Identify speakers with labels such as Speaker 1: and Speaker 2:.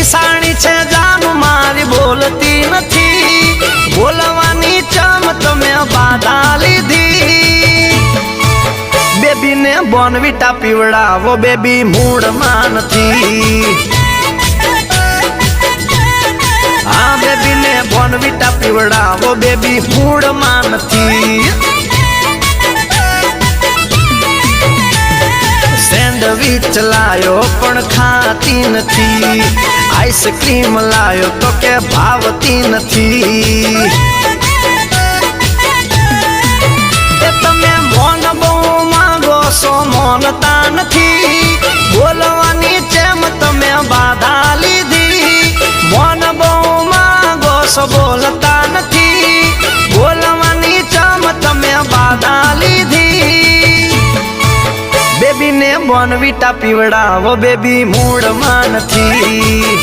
Speaker 1: निशाणी छे जान मारी बोलती नथी बोलवानी चम तमे बाधा लीधी बेबी ने बोर्नविटा पीवड़ावो बेबी मूड में नथी हाँ बेबी ने बोर्नविटा पीवड़ावो बेबी मूड में नथी सैंडविच लायो पण खाती नथी आइसक्रीम लायो तो के भावती नथी तमे मोन बहु मांगो सो मोनता नथी बोलवानी चेम तमे बाधा लीधी मोन बहु मांगो सो बोलता नथी बोलवानी चम तमे बाधा लीधी बेबी ने बोर्नविटा पीवड़ावो बेबी मूड में नथी।